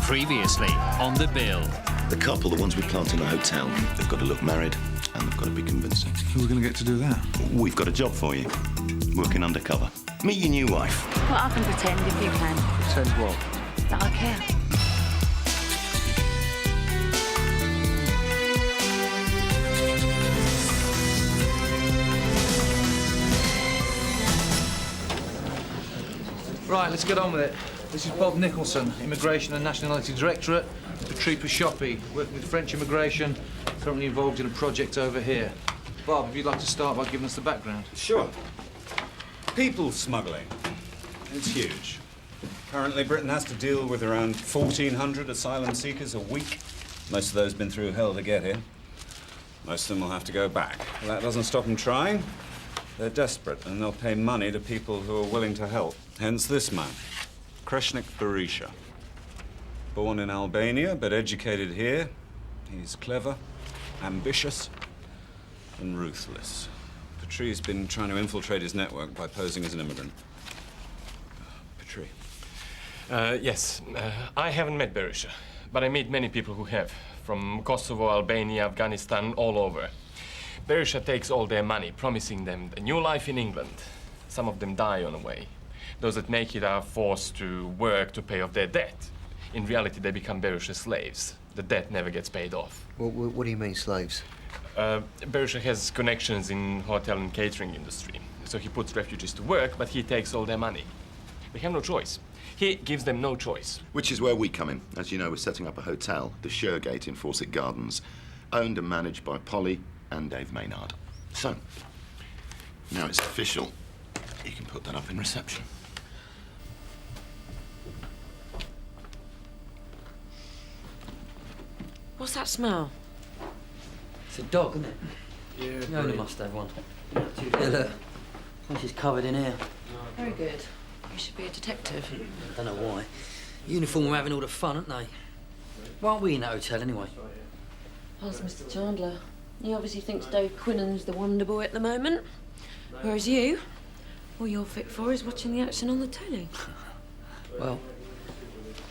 Previously on The Bill. The couple, the ones we plant in the hotel, they've got to look married and they've got to be convincing. Who are we going to get to do that? We've got a job for you. Working undercover. Meet your new wife. Well, I can pretend if you can. Pretend what? That I care. Right, let's get on with it. This is Bob Nicholson, Immigration and Nationality Directorate, Patrice Shoppy, working with French immigration, currently involved in a project over here. Bob, if you'd like to start by giving us the background. Sure. People smuggling. It's huge. Currently, Britain has to deal with around 1,400 asylum seekers a week. Most of those been through hell to get here. Most of them will have to go back. Well, that doesn't stop them trying. They're desperate, and they'll pay money to people who are willing to help. Hence this man, Berisha. Born in Albania, but educated here. He's clever, ambitious, and ruthless. Patrice's been trying to infiltrate his network by posing as an immigrant. Patrice. Yes. I haven't met Berisha, but I meet many people who have, from Kosovo, Albania, Afghanistan, all over. Berisha takes all their money, promising them a new life in England. Some of them die on the way. Those that make it are forced to work to pay off their debt. In reality, they become Berisha's slaves. The debt never gets paid off. What do you mean, slaves? Berisha has connections in hotel and catering industry. So he puts refugees to work, but he takes all their money. They have no choice. He gives them no choice. Which is where we come in. As you know, we're setting up a hotel, the Shergate in Fawcett Gardens, owned and managed by Polly and Dave Maynard. So, now it's official. You can put that up in reception. What's that smell? It's a dog, isn't it? Yeah, The owner must have one. Yeah, look. This is covered in here. Very good. You should be a detective. I don't know why. Uniform are having all the fun, aren't they? Why aren't we in that hotel, anyway? Ask Mr. Chandler. He obviously thinks Dave Quinnan's the wonder boy at the moment. Whereas you, all you're fit for is watching the action on the telly. Well,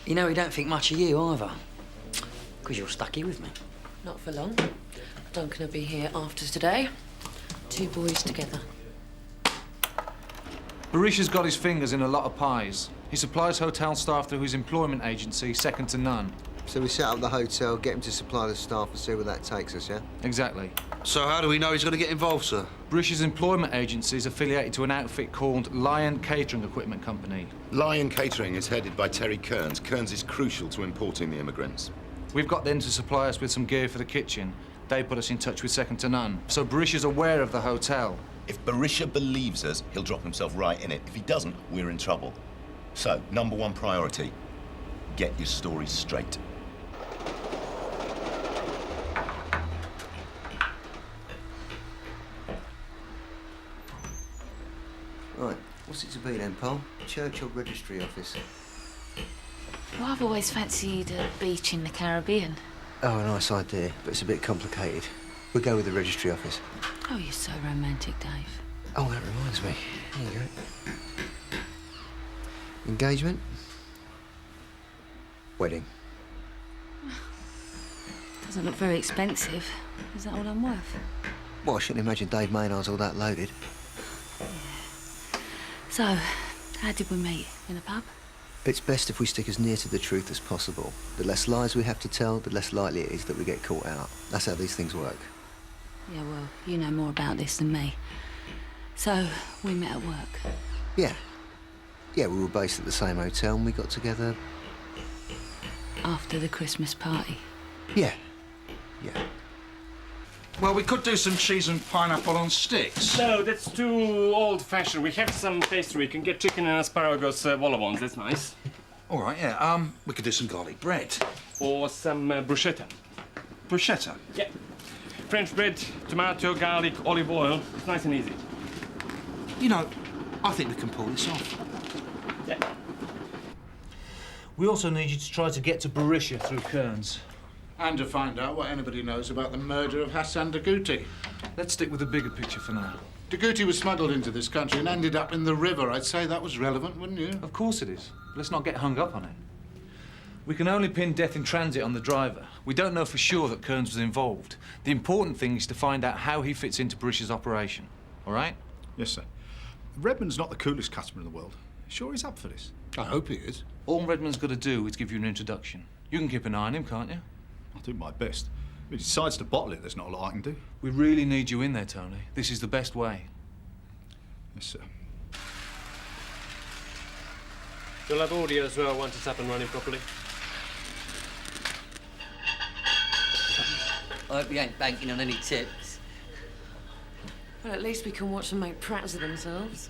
you know, he don't think much of you, either. Because you're stuck here with me. Not for long. Duncan will be here after today. Two boys together. Berisha's got his fingers in a lot of pies. He supplies hotel staff through his employment agency, second to none. So we set up the hotel, get him to supply the staff and see where that takes us, yeah? Exactly. So how do we know he's going to get involved, sir? Berisha's employment agency is affiliated to an outfit called Lion Catering Equipment Company. Lion Catering is headed by Terry Kearns. Kearns is crucial to importing the immigrants. We've got them to supply us with some gear for the kitchen. They put us in touch with second to none. So Berisha's aware of the hotel. If Berisha believes us, he'll drop himself right in it. If he doesn't, we're in trouble. So, number one priority, get your story straight. Right, what's it to be then, Paul? Church or registry office? Well, I've always fancied a beach in the Caribbean. Oh, a nice idea, but it's a bit complicated. We'll go with the registry office. Oh, you're so romantic, Dave. Oh, that reminds me. There you go. Engagement? Wedding. Doesn't look very expensive. Is that all I'm worth? Well, I shouldn't imagine Dave Maynard's all that loaded. So, how did we meet? In a pub? It's best if we stick as near to the truth as possible. The less lies we have to tell, the less likely it is that we get caught out. That's how these things work. Yeah, well, you know more about this than me. So, we met at work. Yeah. Yeah, we were based at the same hotel and we got together... After the Christmas party. Yeah. Yeah. Well, we could do some cheese and pineapple on sticks. No, that's too old-fashioned. We have some pastry. You can get chicken and asparagus vol-au-vents. That's nice. All right, yeah. We could do some garlic bread. Or some bruschetta. Bruschetta? Yeah. French bread, tomato, garlic, olive oil. It's nice and easy. You know, I think we can pull this off. Yeah. We also need you to try to get to Berisha through Kearns. And to find out what anybody knows about the murder of Hassan Daguti. Let's stick with the bigger picture for now. Daguti was smuggled into this country and ended up in the river. I'd say that was relevant, wouldn't you? Of course it is. Let's not get hung up on it. We can only pin death in transit on the driver. We don't know for sure that Kearns was involved. The important thing is to find out how he fits into Berisha's operation. All right? Yes, sir. Redmond's not the coolest customer in the world. Sure he's up for this? I hope he is. All Redmond's got to do is give you an introduction. You can keep an eye on him, can't you? I'll do my best. If he decides to bottle it, there's not a lot I can do. We really need you in there, Tony. This is the best way. Yes, sir. You'll have audio as well once it's up and running properly. I hope we ain't banking on any tips. Well, at least we can watch them make prats of themselves.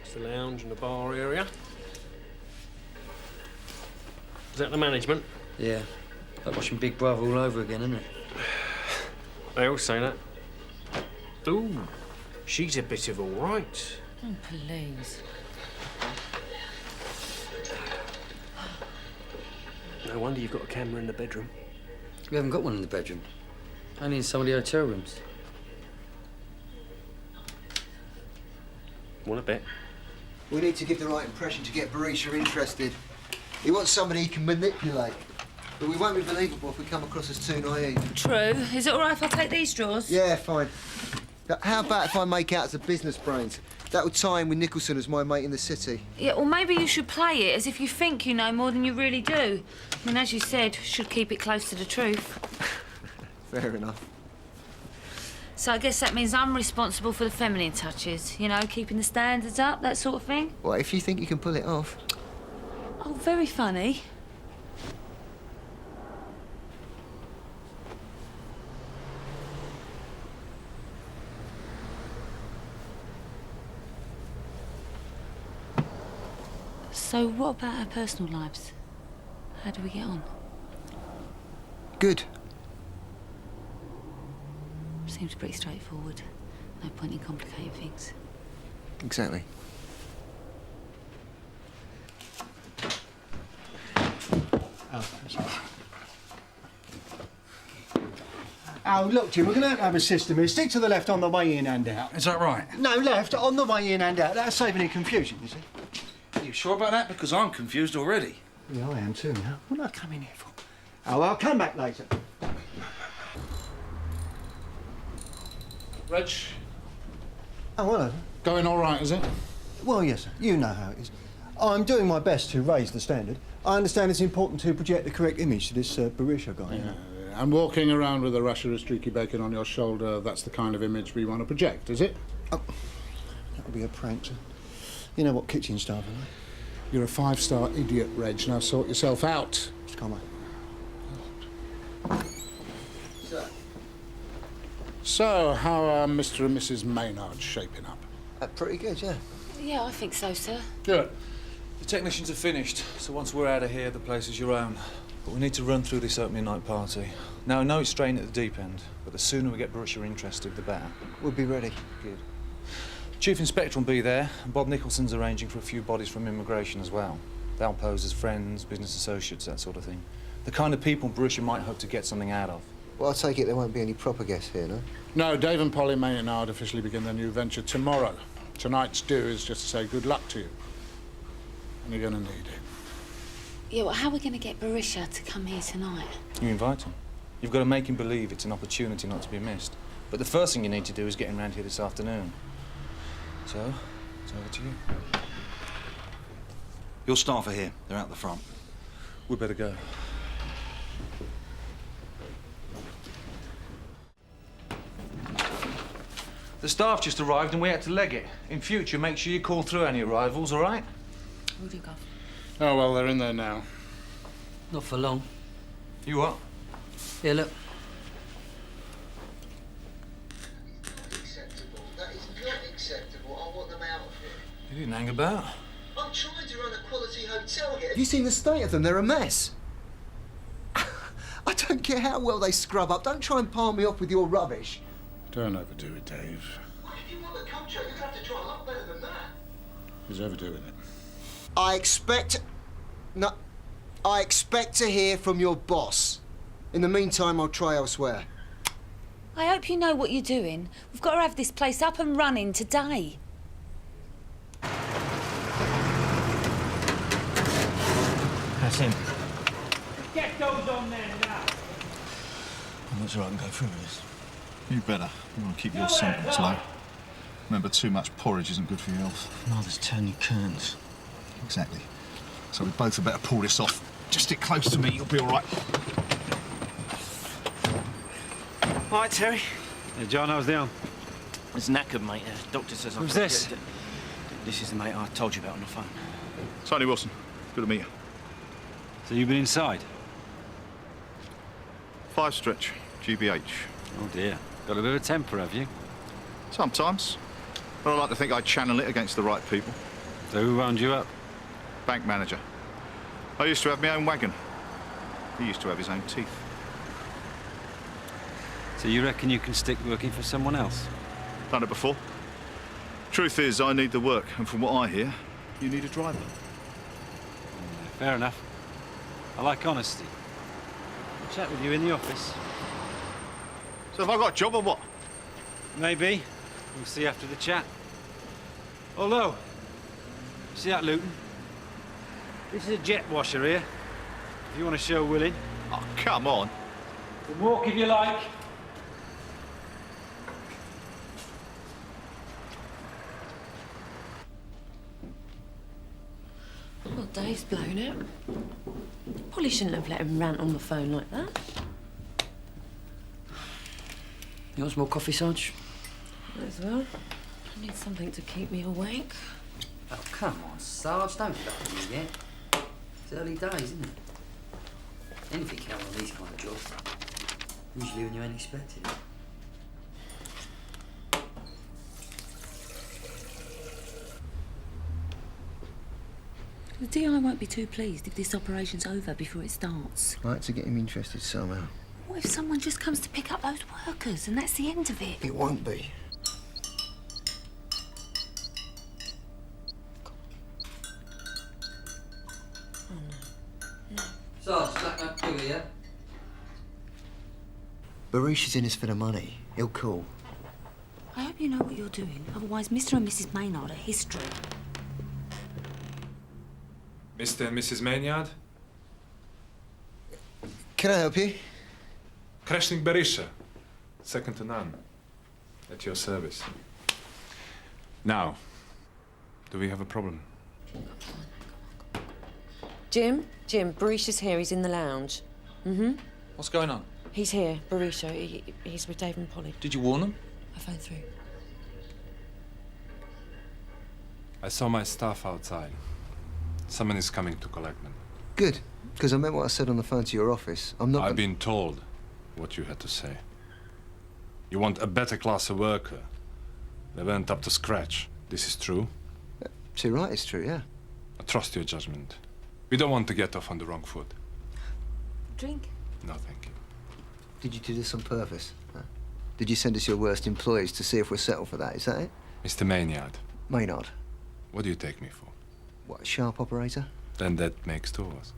It's the lounge and the bar area. Is that the management? Yeah. Like watching Big Brother all over again, isn't it? They all say that. Ooh, she's a bit of all right. Oh, please. No wonder you've got a camera in the bedroom. We haven't got one in the bedroom. Only in some of the hotel rooms. Want a bet? We need to give the right impression to get Berisha interested. He wants somebody he can manipulate. But we won't be believable if we come across as too naive. True. Is it all right if I take these drawers? Yeah, fine. How about if I make out as a business brains? That would tie in with Nicholson as my mate in the city. Yeah, well, maybe you should play it as if you think you know more than you really do. I mean, as you said, should keep it close to the truth. Fair enough. So I guess that means I'm responsible for the feminine touches, you know, keeping the standards up, that sort of thing. Well, if you think you can pull it off. Oh, very funny. So what about our personal lives? How do we get on? Good. Seems pretty straightforward. No point in complicating things. Exactly. Oh, look, Jim, we're going to have a system here. Stick to the left on the way in and out. Is that right? No, left on the way in and out. That'll save any confusion, you see. Are you sure about that? Because I'm confused already. Yeah, I am too now. What did I come in here for? Oh, I'll come back later. Reg? Oh, hello. Going all right, is it? Well, yes, sir. You know how it is. I'm doing my best to raise the standard. I understand it's important to project the correct image to this Berisha guy. Yeah. And walking around with a rasher of streaky bacon on your shoulder, that's the kind of image we want to project, is it? Oh, that would be a prank, sir. You know what kitchen staff are like. You're a five-star idiot, Reg. Now sort yourself out. Come on. So, how are Mr. and Mrs. Maynard shaping up? Pretty good, yeah. Yeah, I think so, sir. Good. The technicians are finished, so once we're out of here, the place is your own. But we need to run through this opening night party. Now, I know it's straining at the deep end, but the sooner we get Berisha interested, the better. We'll be ready. Good. Chief Inspector will be there, and Bob Nicholson's arranging for a few bodies from immigration as well. They'll pose as friends, business associates, that sort of thing. The kind of people Berisha might hope to get something out of. Well, I take it there won't be any proper guests here, no? No, Dave and Polly Maynard officially begin their new venture tomorrow. Tonight's due is just to say good luck to you. And you're going to need it. Yeah, well, how are we going to get Berisha to come here tonight? You invite him. You've got to make him believe it's an opportunity not to be missed. But the first thing you need to do is get him round here this afternoon. So, it's over to you. Your staff are here. They're out the front. We'd better go. The staff just arrived and we had to leg it. In future, make sure you call through any arrivals, all right? Will do, Gov. Oh, well, they're in there now. Not for long. You what? Yeah, look. That is not acceptable. I want them out of here. You didn't hang about. I'm trying to run a quality hotel here. Have you seen the state of them? They're a mess. I don't care how well they scrub up. Don't try and palm me off with your rubbish. Don't overdo it, Dave. Well, if you want the culture, you'd have to try a lot better than that. He's overdoing it. I expect to hear from your boss. In the meantime, I'll try elsewhere. I hope you know what you're doing. We've got to have this place up and running today. That's him. Get those on there now! I'm not sure I can go through with this. You better. You want to keep your sentence low. Remember, too much porridge isn't good for your health. Mother's turn your curtains. Exactly. So we both had better pull this off. Just stick close to me, you'll be all right. All right, Terry. Hey, John, how's Dion? It's knackered, mate. Doctor says Who's this? This is the mate I told you about on the phone. Tony Wilson. Good to meet you. So you've been inside? 5 stretch, GBH. Oh, dear. Got a bit of a temper, have you? Sometimes. But I like to think I channel it against the right people. So who wound you up? Bank manager. I used to have my own wagon. He used to have his own teeth. So you reckon you can stick working for someone else? Done it before. Truth is, I need the work, and from what I hear, you need a driver. Fair enough. I like honesty. I'll chat with you in the office. So have I got a job or what? Maybe. We'll see after the chat. Although, see that, Luton? This is a jet washer here. If you want to show willing. Oh, come on. You can walk if you like. Well, Dave's blown it. Probably shouldn't have let him rant on the phone like that. You want some more coffee, Sarge? Might as well. I need something to keep me awake. Oh, come on, Sarge, don't get up to me yet. It's early days, isn't it? Anything can happen on these kind of jobs. Usually when you ain't expected it. The DI won't be too pleased if this operation's over before it starts. Like to get him interested somehow. What if someone just comes to pick up those workers and that's the end of it? It won't be. Sarge, black nut two here. Berisha's in this for the money. He'll call. I hope you know what you're doing, otherwise Mr. and Mrs. Maynard are history. Mr. and Mrs. Maynard? Can I help you? Kreshnik Berisha, second to none. At your service. Now, do we have a problem? Jim, Berisha's here. He's in the lounge. What's going on? He's here, Berisha. He's with Dave and Polly. Did you warn them? I phoned through. I saw my staff outside. Someone is coming to collect them. Good, because I meant what I said on the phone to your office. I'm not. I've been told what you had to say. You want a better class of worker. They weren't up to scratch. This is true? Too right, it's true, yeah. I trust your judgment. We don't want to get off on the wrong foot. Drink? No, thank you. Did you do this on purpose? Huh? Did you send us your worst employees to see if we're settled for that? Is that it? Mr. Maynard. Maynard. What do you take me for? What, a sharp operator? Then that makes 2 of us.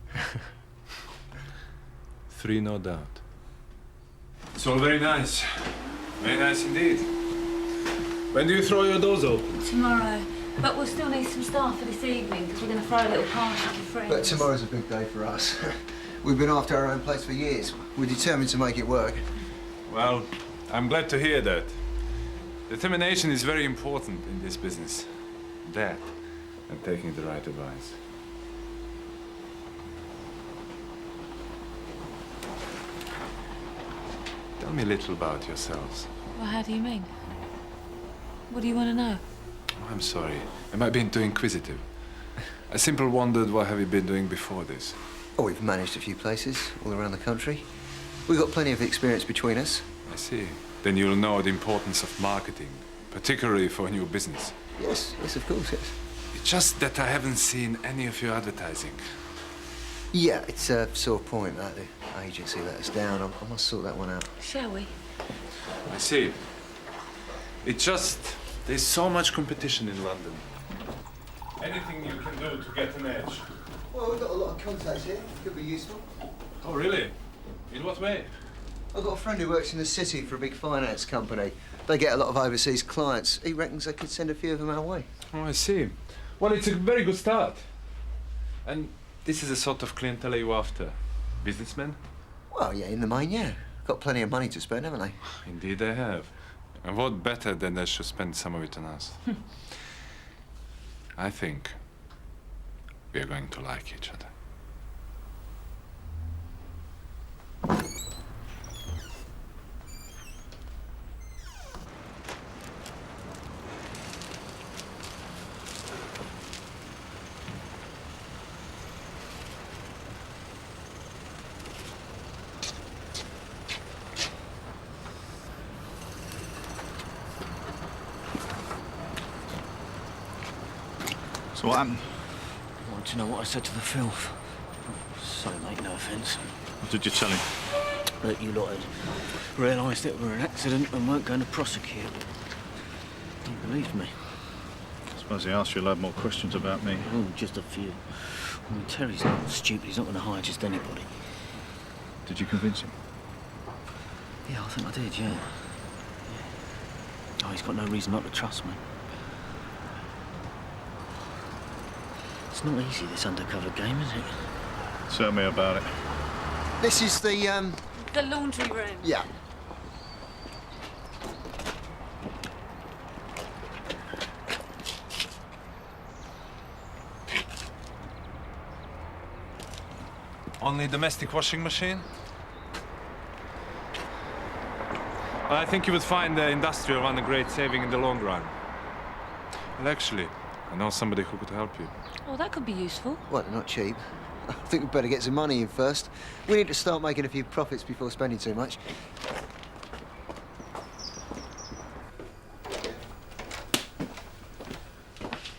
3, no doubt. It's all very nice. Very nice indeed. When do you throw your doors open? Tomorrow. But we'll still need some staff for this evening, because we're going to throw a little party for friends. But tomorrow's a big day for us. We've been after our own place for years. We're determined to make it work. Well, I'm glad to hear that. Determination is very important in this business. That and taking the right advice. Tell me a little about yourselves. Well, how do you mean? What do you want to know? Oh, I'm sorry. Am I being too inquisitive? I simply wondered what have you been doing before this? Oh, we've managed a few places all around the country. We've got plenty of experience between us. I see. Then you'll know the importance of marketing, particularly for a new business. Yes, of course, yes. It's just that I haven't seen any of your advertising. Yeah, it's a sore point that the agency let us down. I must sort that one out. Shall we? I see. It's just there's so much competition in London. Anything you can do to get an edge. Well, we've got a lot of contacts here. Could be useful. Oh, really? In what way? I've got a friend who works in the city for a big finance company. They get a lot of overseas clients. He reckons I could send a few of them our way. Oh, I see. Well, it's a very good start. And This is the sort of clientele you after. Businessmen? Well, yeah, in the main, yeah. Got plenty of money to spend, haven't they? Indeed they have. And what better than they should spend some of it on us? I think we are going to like each other. So what happened? I want to know what I said to the filth. Sorry, mate, no offence. What did you tell him? That you lot had realised it were an accident and weren't going to prosecute. He believed me. I suppose he asked you a load more questions about me. Oh, just a few. I mean, Terry's not stupid. He's not going to hire just anybody. Did you convince him? Yeah, I think I did, yeah. Oh, he's got no reason not to trust me. It's not easy, this undercover game, is it? Tell me about it. This is the laundry room. Yeah. Only domestic washing machine? I think you would find the industrial one a great saving in the long run. Well, actually, I know somebody who could help you. Oh, that could be useful. Well, they're not cheap. I think we'd better get some money in first. We need to start making a few profits before spending too much.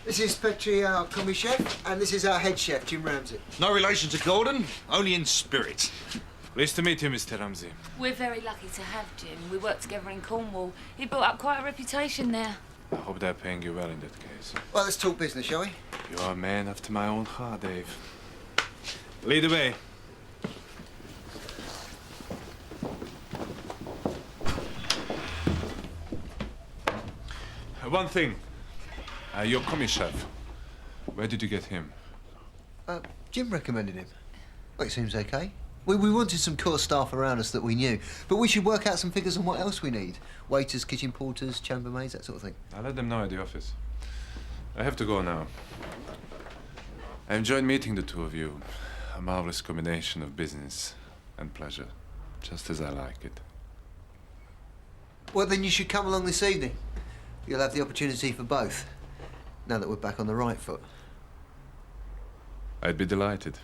This is Petri, our commis chef, and this is our head chef, Jim Ramsey. No relation to Gordon, only in spirit. Pleased to meet you, Mr. Ramsey. We're very lucky to have Jim. We worked together in Cornwall. He built up quite a reputation there. I hope they're paying you well in that case. Well, let's talk business, shall we? You are a man after my own heart, Dave. Lead the way. One thing. Your commis chef. Where did you get him? Jim recommended him. Well, it seems okay. We wanted some core staff around us that we knew, but we should work out some figures on what else we need. Waiters, kitchen porters, chambermaids, that sort of thing. I'll let them know at the office. I have to go now. I enjoyed meeting the two of you. A marvelous combination of business and pleasure, just as I like it. Well, then you should come along this evening. You'll have the opportunity for both, now that we're back on the right foot. I'd be delighted.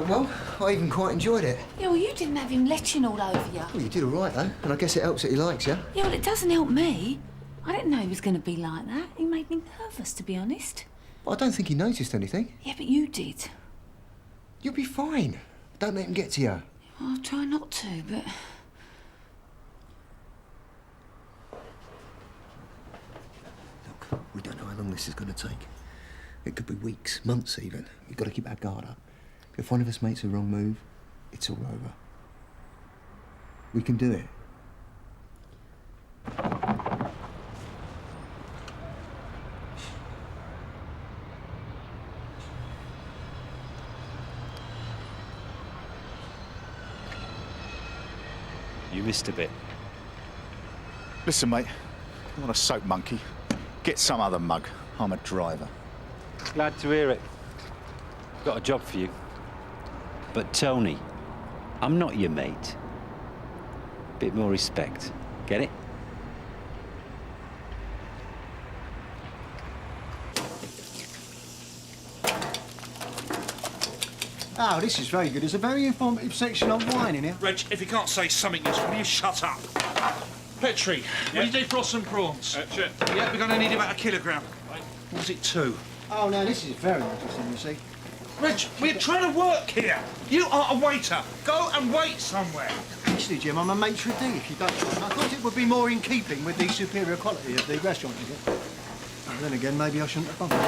Well, I even quite enjoyed it. Yeah, well, you didn't have him leching all over you. Well, you did all right, though, and I guess it helps that he likes you. Yeah, well, it doesn't help me. I didn't know he was going to be like that. He made me nervous, to be honest. I don't think he noticed anything. Yeah, but you did. You'll be fine. Don't let him get to you. Well, I'll try not to, but... Look, we don't know how long this is going to take. It could be weeks, months even. We've got to keep our guard up. If one of us makes a wrong move, it's all over. We can do it. You missed a bit. Listen, mate, you want a soap monkey? Get some other mug. I'm a driver. Glad to hear it. Got a job for you. But Tony, I'm not your mate. Bit more respect. Get it? Oh, this is very good. There's a very informative section on wine in here. Reg, if you can't say something useful, will you shut up? Petri, what do you do for us and prawns? Sure. Yeah, we're going to need about 1 kilogram. Or was it 2? Oh, no, this is very interesting, you see. Reg, we're trying to work here. You are a waiter. Go and wait somewhere. Actually, Jim, I'm a maitre d', if you don't mind. I thought it would be more in keeping with the superior quality of the restaurant, you get. And then again, maybe I shouldn't have bothered.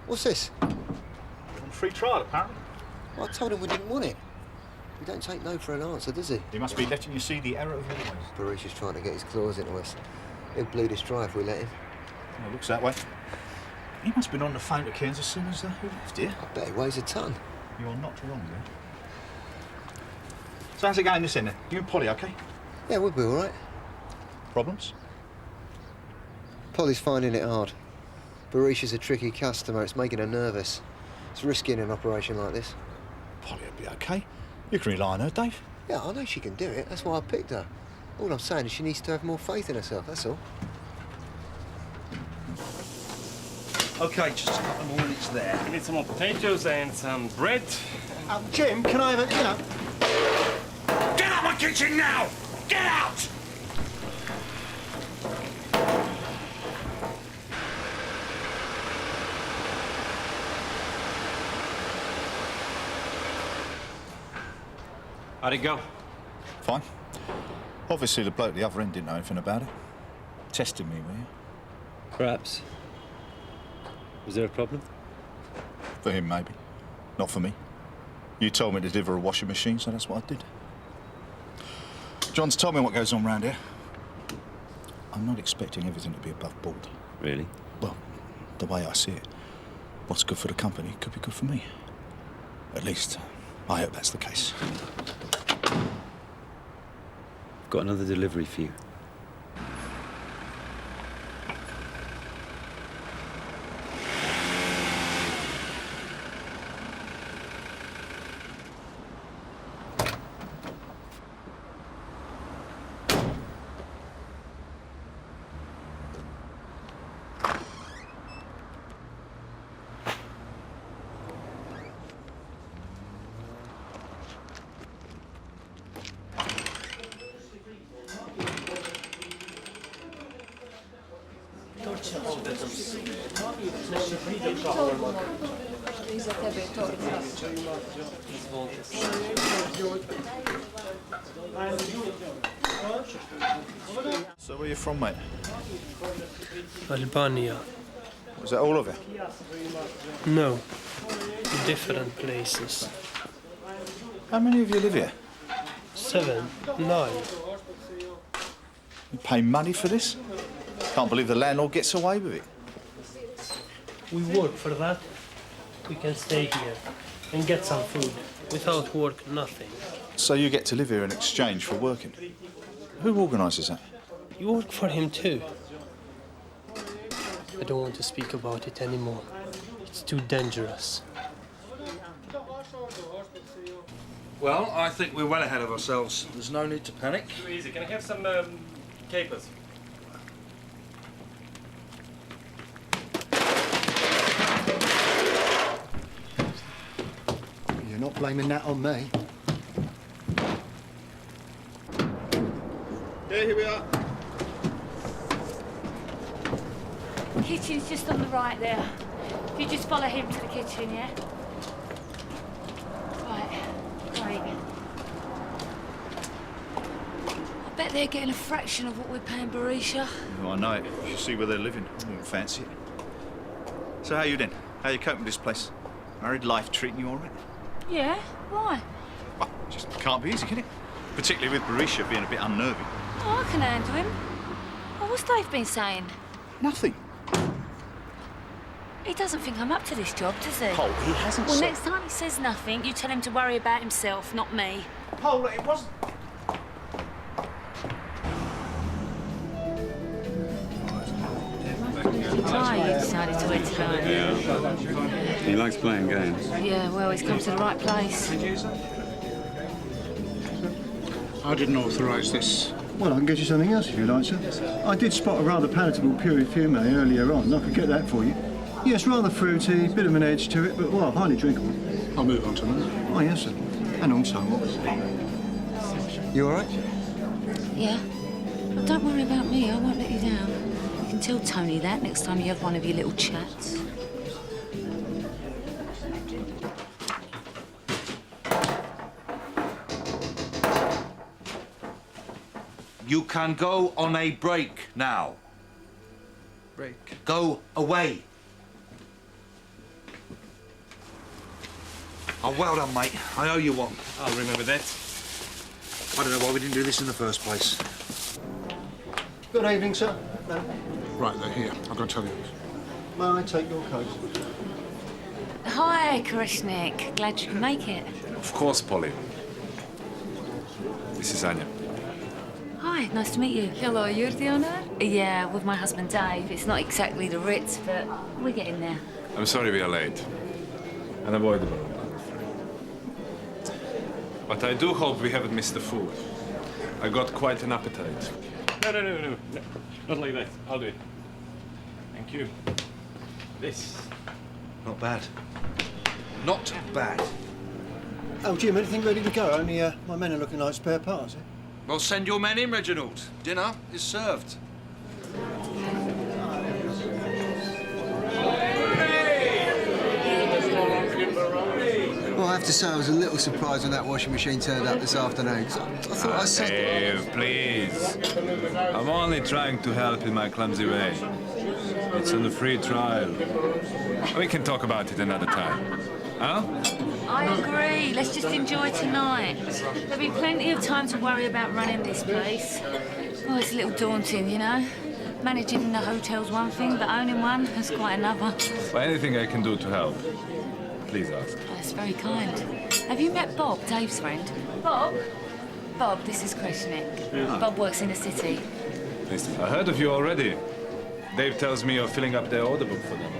What's this? free trial, apparently. Well, I told him we didn't want it. He don't take no for an answer, does he? He must be letting you see the error of your ways. Berisha's trying to get his claws into us. He'll bleed us dry if we let him. Well, looks that way. He must have been on the phone to Cairns as soon as he left here. I bet he weighs a ton. You're not wrong there. So how's it going this end then? You and Polly, OK? Yeah, we'll be all right. Problems? Polly's finding it hard. Berisha's a tricky customer. It's making her nervous. It's risky in an operation like this. Polly will be OK. You can rely on her, Dave. Yeah, I know she can do it. That's why I picked her. All I'm saying is she needs to have more faith in herself, that's all. OK, just a couple more minutes there. We need some more potatoes and some bread. Jim, can I have a, Get out of my kitchen now! Get out! How'd it go? Fine. Obviously, the bloke at the other end didn't know anything about it. Testing me, were you? Perhaps. Was there a problem? For him, maybe. Not for me. You told me to deliver a washing machine, so that's what I did. John's told me what goes on round here. I'm not expecting everything to be above board. Really? Well, the way I see it, what's good for the company could be good for me. At least, I hope that's the case. Got another delivery for you. So where you from, mate? Albania. Was that all of it? No, different places. How many of you live here? 7, 9. You pay money for this? Can't believe the landlord gets away with it. We work for that. We can stay here and get some food. Without work, nothing. So you get to live here in exchange for working? Who organises that? You work for him too. I don't want to speak about it anymore. It's too dangerous. Well, I think we're well ahead of ourselves. There's no need to panic. Too easy. Can I have some capers? You're not blaming that on me. Yeah, here we are. Kitchen's just on the right there. If you just follow him to the kitchen, yeah? Right, great. I bet they're getting a fraction of what we're paying Berisha. Oh, I know it. You should see where they're living. I wouldn't fancy it. So how you then? How you coping with this place? Married life treating you all right? Yeah, why? Well, it just can't be easy, can it? Particularly with Berisha being a bit unnerving. Oh, I can handle him. Oh, what's Dave been saying? Nothing. He doesn't think I'm up to this job, does he? Paul, he hasn't Well, said... next time he says nothing, you tell him to worry about himself, not me. Paul, look, it wasn't... Why you decided to enter tonight? Yeah. He likes playing games. Yeah, well, he's come to the right place. I didn't authorise this. Well, I can get you something else if you like, sir. I did spot a rather palatable puri fume earlier on. I could get that for you. Yes, rather fruity, bit of an edge to it, but, well, highly drinkable. I'll move on to them. Oh, yes, sir. And also, you all right? Yeah. Well, don't worry about me. I won't let you down. You can tell Tony that next time you have one of your little chats. You can go on a break now. Break. Go away. Oh, well done, mate. I owe you one. I'll remember that. I don't know why we didn't do this in the first place. Good evening, sir. No. Right, they're here. I'm going to tell you. May I take your coat? Hi, Karishnik. Glad you can make it. Of course, Polly. This is Anya. Hi, nice to meet you. Hello, you're the owner? Yeah, with my husband Dave. It's not exactly the Ritz, but we're getting there. I'm sorry we are late. Unavoidable. But I do hope we haven't missed the food. I got quite an appetite. No. Not like that. I'll do it. Thank you. This. Not bad. Not bad. Oh, Jim, anything ready to go? Only my men are looking like spare parts, eh? Well, send your men in, Reginald. Dinner is served. Well, I have to say I was a little surprised when that washing machine turned up this afternoon. 'Cause I thought I said... Dave, please. I'm only trying to help in my clumsy way. It's on a free trial. We can talk about it another time. Huh? I agree. Let's just enjoy tonight. There'll be plenty of time to worry about running this place. Oh, it's a little daunting, you know? Managing the hotel's one thing, but owning one is quite another. Well, anything I can do to help, please ask. That's very kind. Have you met Bob, Dave's friend? Bob? Bob, this is Kreshnik. Yeah. Bob works in the city. Listen, I heard of you already. Dave tells me you're filling up their order book for them.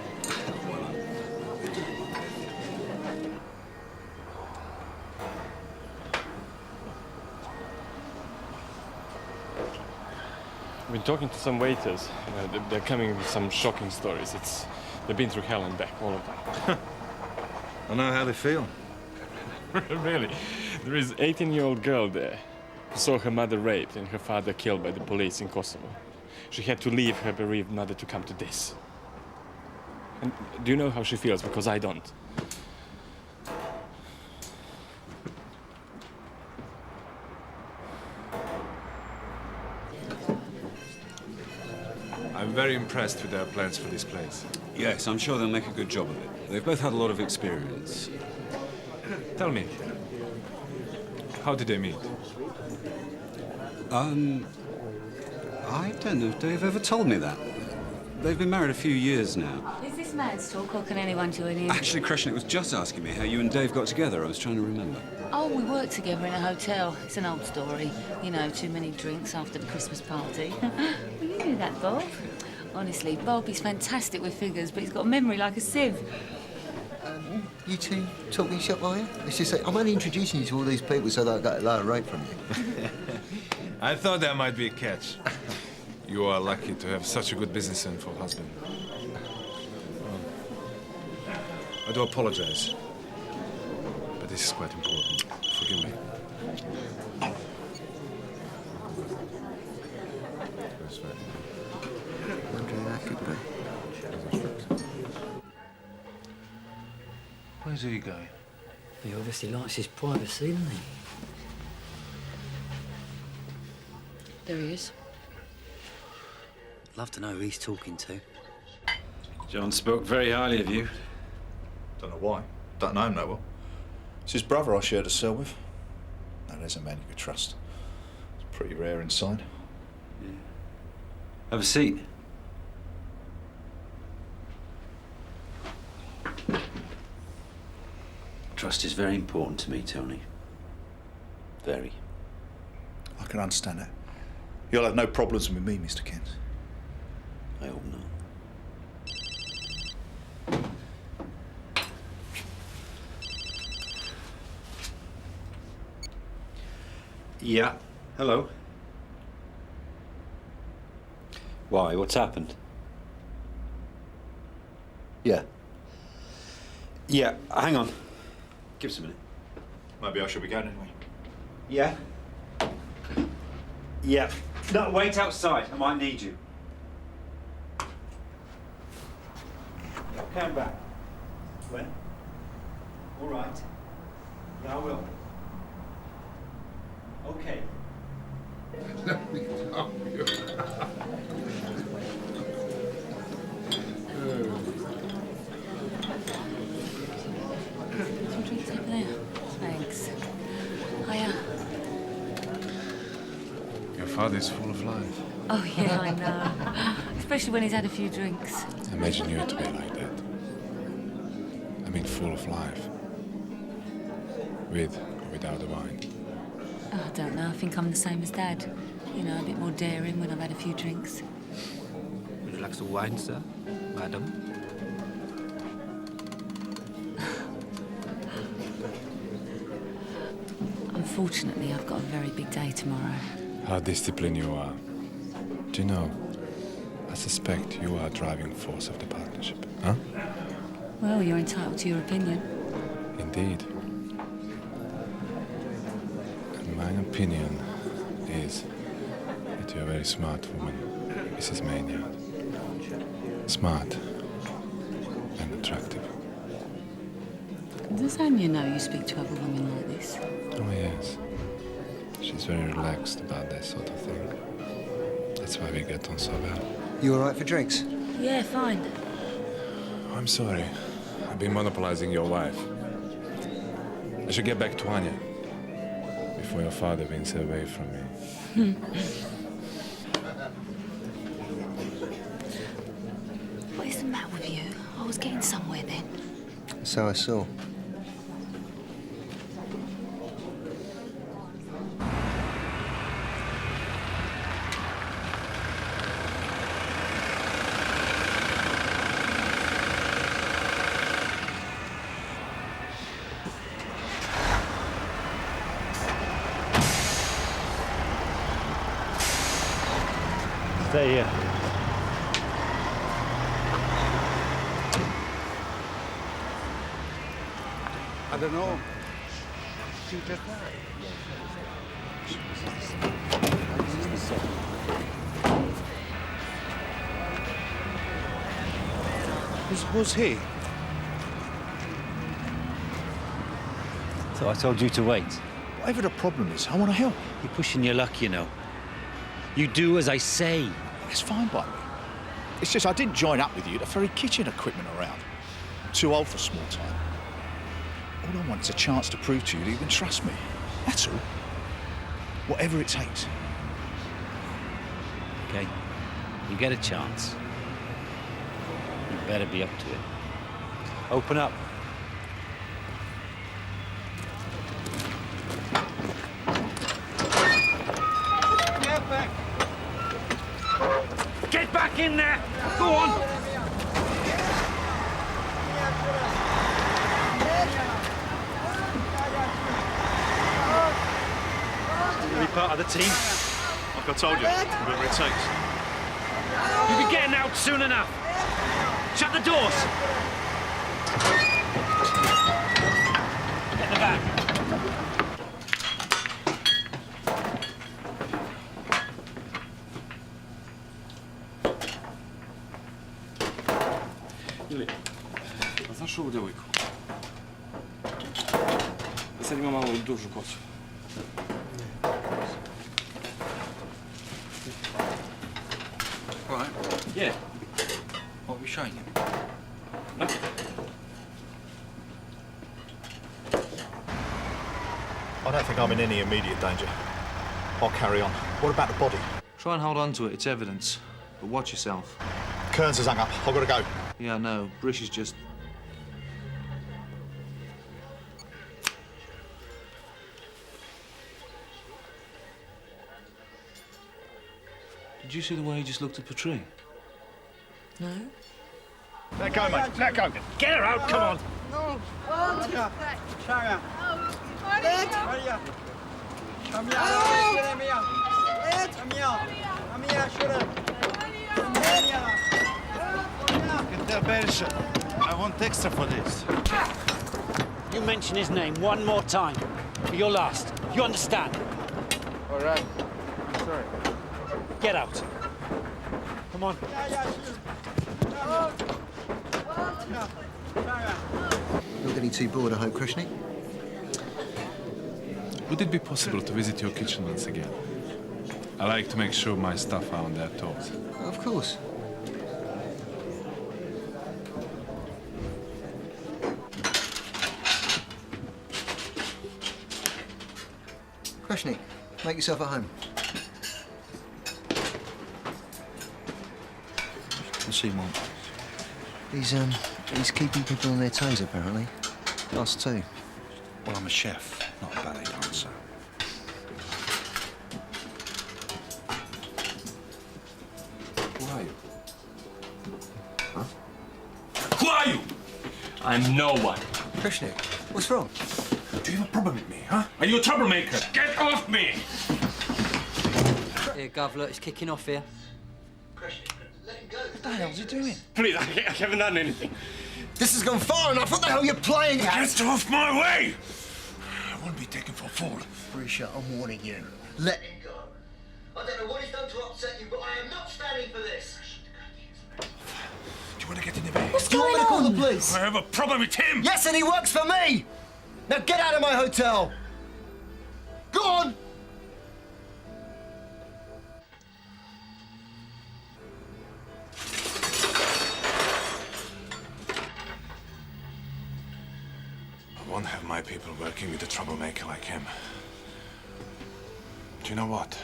I've been talking to some waiters. They're coming with some shocking stories. They've been through hell and back, all of them. I know how they feel. Really? There is an 18-year-old girl there who saw her mother raped and her father killed by the police in Kosovo. She had to leave her bereaved mother to come to this. And do you know how she feels? Because I don't. I'm very impressed with their plans for this place. Yes, I'm sure they'll make a good job of it. They've both had a lot of experience. Tell me, how did they meet? I don't know if Dave ever told me that. They've been married a few years now. Is this man's talk or can anyone join in? Actually, Kreshnik was just asking me how you and Dave got together. I was trying to remember. Oh, we worked together in a hotel. It's an old story. You know, too many drinks after the Christmas party. Well, you knew that, Bob. Honestly, Bob is fantastic with figures, but he's got a memory like a sieve. You two talking shop, are you? It's just like, I'm only introducing you to all these people so that I get a lower rate from you. I thought there might be a catch. You are lucky to have such a good business info husband. I do apologize, but this is quite important. Forgive me. That's right. Wondering who that could be. Where's he going? He obviously likes his privacy, doesn't he? There he is. Love to know who he's talking to. John spoke very highly of you. Don't know why. Don't know him no well. It's his brother I shared a cell with. Now, there's a man you could trust. It's pretty rare inside. Yeah. Have a seat. Trust is very important to me, Tony. Very. I can understand that. You'll have no problems with me, Mr. Kent. I hope not. Yeah. Hello. Why? What's happened? Yeah. Yeah, hang on. Give us a minute. Maybe I should be going anyway. Yeah? Yeah. No, wait outside. I might need you. Come back. When? All right. Yeah, I will. Okay. Let me help you. Some drinks over there. father is full of life. Oh, yeah, I know. Especially when he's had a few drinks. Imagine you to be like that. I mean, full of life. With or without the wine. Oh, I don't know. I think I'm the same as Dad. You know, a bit more daring when I've had a few drinks. Would you like some wine, sir? Madam? Unfortunately, I've got a very big day tomorrow. How disciplined you are. Do you know, I suspect you are a driving force of the partnership, huh? Well, you're entitled to your opinion. Indeed. And my opinion is that you're a very smart woman, Mrs. Maynard. Smart and attractive. Does Anya know you speak to other women like this? Oh, yes. She's very relaxed about that sort of thing. That's why we get on so well. You all right for drinks? Yeah, fine. Oh, I'm sorry. I've been monopolizing your wife. I should get back to Anya before your father wins her away from me. What is the matter with you? I was getting somewhere then. So I saw. Stay here. I don't know. She just Who's he? So I told you to wait. Whatever the problem is, I want to help. You're pushing your luck, you know. You do as I say. It's fine by me. It's just I didn't join up with you to ferry kitchen equipment around. I'm too old for small time. All I want is a chance to prove to you that you can trust me. That's all. Whatever it takes. Okay? You get a chance. You better be up to it. Open up. Get back in there! Go on! You'll be part of the team. Like I told you, whatever it takes. You'll be getting out soon enough. Shut the doors. Get in the back. Ili, a znaš ovu djevojku? Sad ima malo dužu kosu. Right. Yeah. What are we showing him? I don't think I'm in any immediate danger. I'll carry on. What about the body? Try and hold on to it. It's evidence. But watch yourself. Kearns has hung up. I've got to go. Yeah, I know. Berisha's just... Did you see the way he just looked at Trudie? No. Let go, mate. Let go. Get her out, come on. No. Get there, Berisha. I want extra for this. You mention his name one more time. You're last. You understand? All right. Sorry. Get out. Come on. Not getting too bored, I hope, Krishnik? Would it be possible to visit your kitchen once again? I like to make sure my staff are on their toes. Of course. Krishnik, make yourself at home. What's he want? He's keeping people on their toes, apparently. Us too. Well, I'm a chef, not a ballet dancer. Who are you? Huh? Who are you? I'm no one. Krishna, what's wrong? Do you have a problem with me, huh? Are you a troublemaker? Get off me! Here, Gov, look, it's kicking off here. What the hell's he doing? Please, I haven't done anything. This has gone far enough. What the hell are you playing at? Get off my way! I won't be taken for a fool. Berisha, I'm warning you. Let him go. I don't know what he's done to upset you, but I am not standing for this. Do you want to get in the bay? What's going on? Do you want me to call the police? I have a problem with him! Yes, and he works for me! Now get out of my hotel! Go on! I won't have my people working with a troublemaker like him. Do you know what?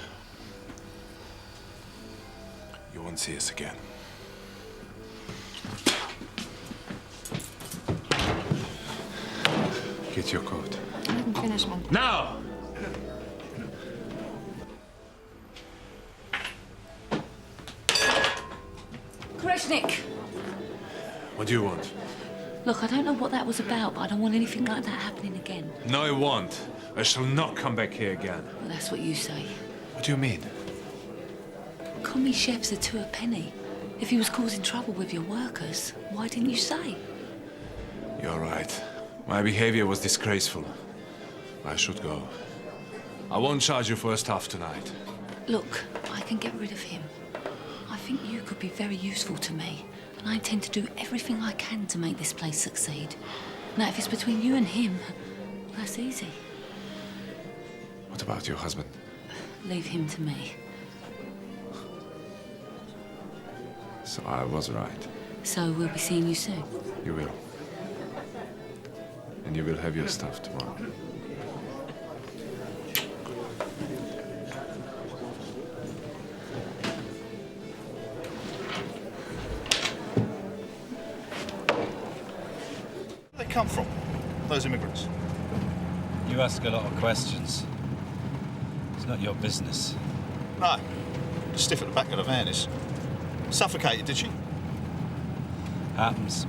You won't see us again. Get your coat. I haven't finished one. Now! Kreshnik! What do you want? Look, I don't know what that was about, but I don't want anything like that happening again. No, I won't. I shall not come back here again. Well, that's what you say. What do you mean? Commie chefs are two a penny. If he was causing trouble with your workers, why didn't you say? You're right. My behavior was disgraceful. I should go. I won't charge you for a staff tonight. Look, I can get rid of him. I think you could be very useful to me, and I intend to do everything I can to make this place succeed. Now, if it's between you and him, that's easy. What about your husband? Leave him to me. So I was right. So we'll be seeing you soon. You will. And you will have your stuff tomorrow. Where do they come from, those immigrants? You ask a lot of questions. It's not your business. No. Just stiff at the back of the van is. Suffocated, did she? Happens.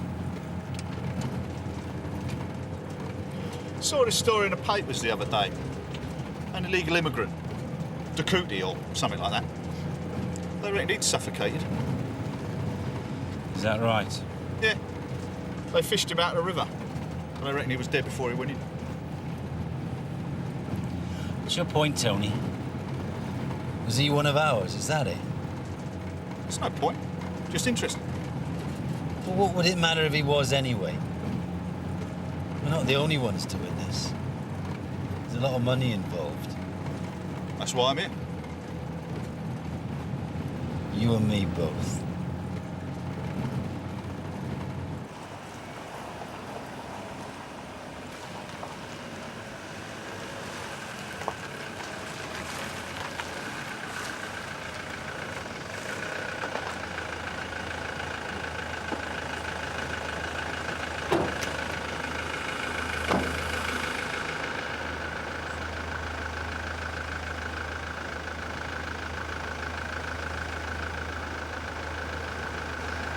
Saw this story in the papers the other day. An illegal immigrant. Trudie or something like that. They reckon he'd suffocated. Is that right? Yeah. They fished him out of the river. And they reckon he was dead before he went in. What's your point, Tony? Was he one of ours? Is that it? It's no point. Just interesting. Well, what would it matter if he was anyway? We're not the only ones doing this. There's a lot of money involved. That's why I'm here. You and me both.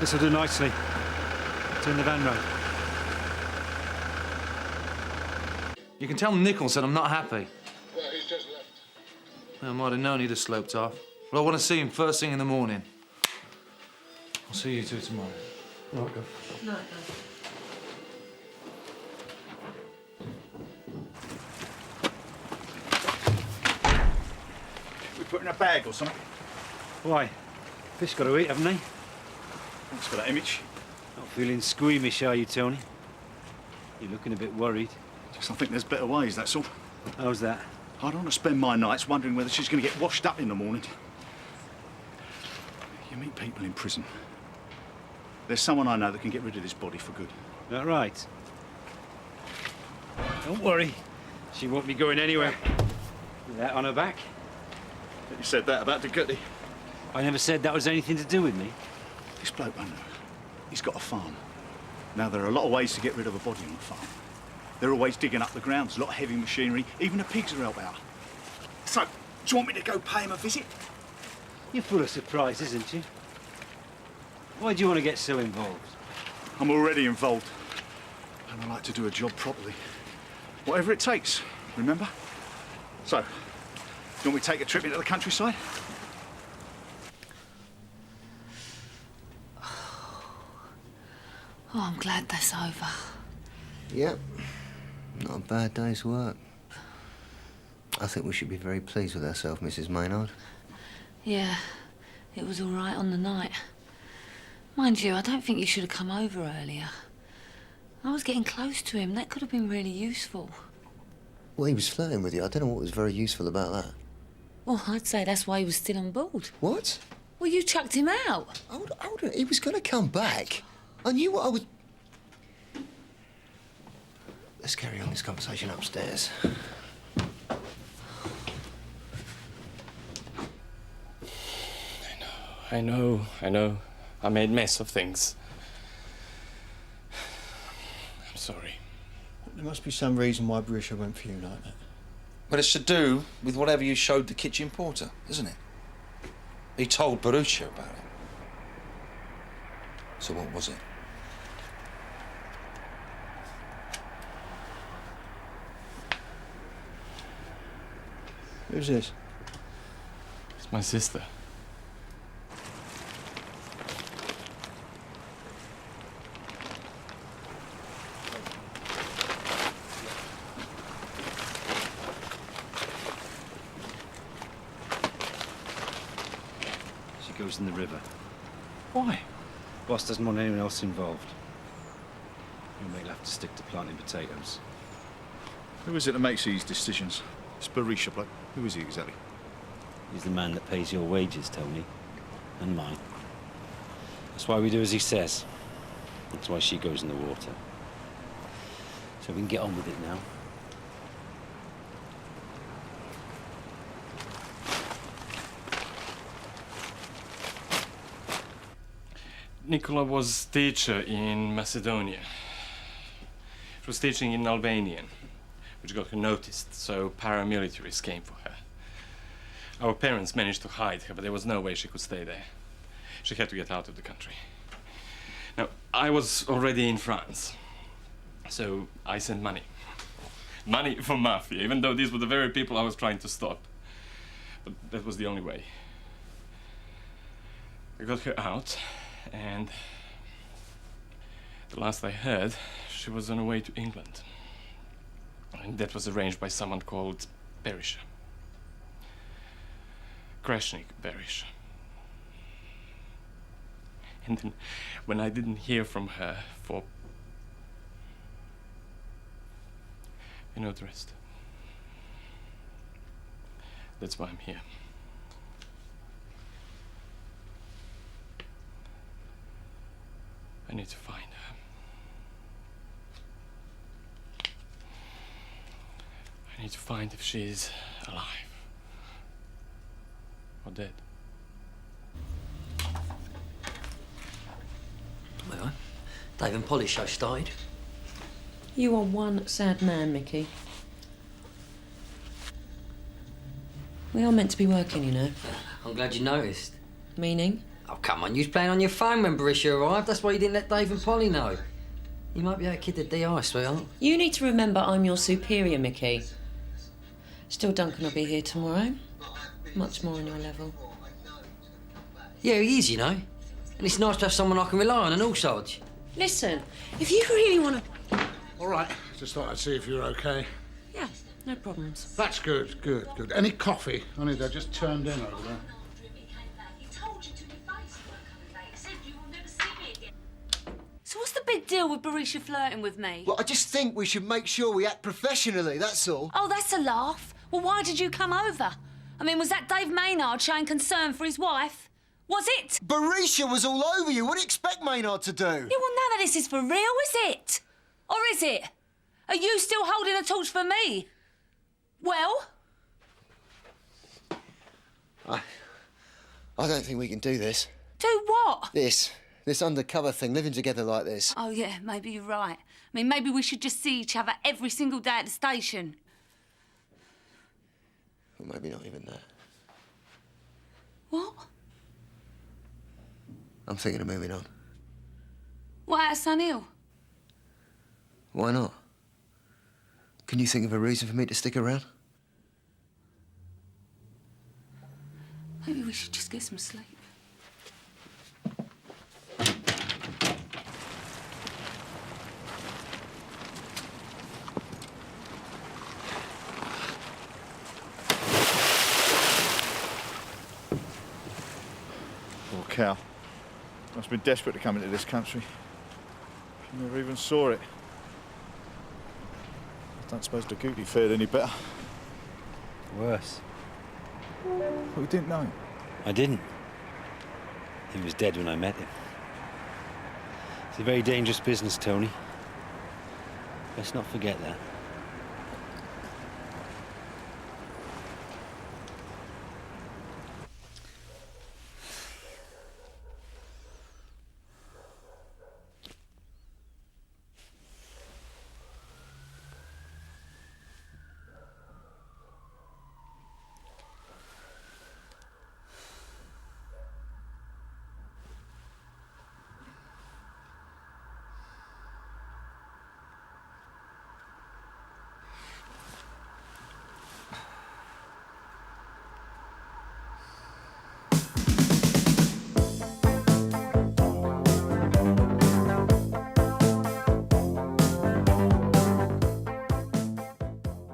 This'll do nicely. Turn the van round. You can tell Nicholson I'm not happy. Well, he's just left. I might have known he'd have sloped off. But I want to see him first thing in the morning. I'll see you two tomorrow. No, no. We put in a bag or something? Why? Fish got to eat, haven't they? Thanks for that image. Not feeling squeamish, are you, Tony? You're looking a bit worried. Just I think there's better ways, that's all. How's that? I don't want to spend my nights wondering whether she's going to get washed up in the morning. You meet people in prison. There's someone I know that can get rid of this body for good. That right? Don't worry. She won't be going anywhere. With that on her back. You said that about Goodwin. I never said that was anything to do with me. This bloke, I know, he's got a farm. Now, there are a lot of ways to get rid of a body on a farm. They're always digging up the ground, there's a lot of heavy machinery, even the pigs are help out. So, do you want me to go pay him a visit? You're full of surprises, isn't you? Why do you want to get so involved? I'm already involved. And I like to do a job properly. Whatever it takes, remember? So, do you want me to take a trip into the countryside? Oh, I'm glad that's over. Yep. Not a bad day's work. I think we should be very pleased with ourselves, Mrs. Maynard. Yeah, it was all right on the night. Mind you, I don't think you should have come over earlier. I was getting close to him. That could have been really useful. Well, he was flirting with you. I don't know what was very useful about that. Well, I'd say that's why he was still on board. What? Well, you chucked him out. Hold on. He was going to come back. I knew what I was... Let's carry on this conversation upstairs. I know. I made mess of things. I'm sorry. There must be some reason why Berisha went for you like that. But it's to do with whatever you showed the kitchen porter, isn't it? He told Berisha about it. So what was it? Who's this? It's my sister. She goes in the river. Why? Boss doesn't want anyone else involved. You may have to stick to planting potatoes. Who is it that makes these decisions? It's Berisha bloke. Who is he exactly? He's the man that pays your wages, Tony. And mine. That's why we do as he says. That's why she goes in the water. So we can get on with it now. Nicola was teacher in Macedonia. She was teaching in Albanian, which got her noticed, so paramilitaries came for her. Our parents managed to hide her, but there was no way she could stay there. She had to get out of the country. Now, I was already in France, so I sent money. Money for mafia, even though these were the very people I was trying to stop. But that was the only way. I got her out, and the last I heard, she was on her way to England. And that was arranged by someone called Berisha. Kreshnik Berisha. And then, when I didn't hear from her for... You know the rest. That's why I'm here. I need to find her. I need to find if she's alive. Or dead. Well, Dave and Polly's show started. You are one sad man, Mickey. We are meant to be working, you know. I'm glad you noticed. Meaning? Oh, come on, you was playing on your phone when Berisha arrived. That's why you didn't let Dave and Polly know. You might be that kid at DI, sweetheart. You need to remember I'm your superior, Mickey. Still, Duncan will be here tomorrow. Much more on your level. Yeah, he is, you know. And it's nice to have someone I can rely on and all sorts. Listen, if you really want to... All right, just thought I'd see if you're okay. Yeah, no problems. That's good. Any coffee? Only they're just turned in over there. So what's the big deal with Berisha flirting with me? Well, I just think we should make sure we act professionally, that's all. Oh, that's a laugh. Well, why did you come over? I mean, was that Dave Maynard showing concern for his wife? Was it? Berisha was all over you. What do you expect Maynard to do? Yeah, well, none of this is for real, is it? Or is it? Are you still holding a torch for me? Well? I don't think we can do this. Do what? This. This undercover thing, living together like this. Oh, yeah, maybe you're right. I mean, maybe we should just see each other every single day at the station. Well, maybe not even that. What? I'm thinking of moving on. What, out of Sun Hill? Why not? Can you think of a reason for me to stick around? Maybe we should just get some sleep. Poor cow. Must have been desperate to come into this country. She never even saw it. I don't suppose the Gootie fared any better. Worse. Well, we didn't know him. I didn't. He was dead when I met him. It's a very dangerous business, Tony. Let's not forget that.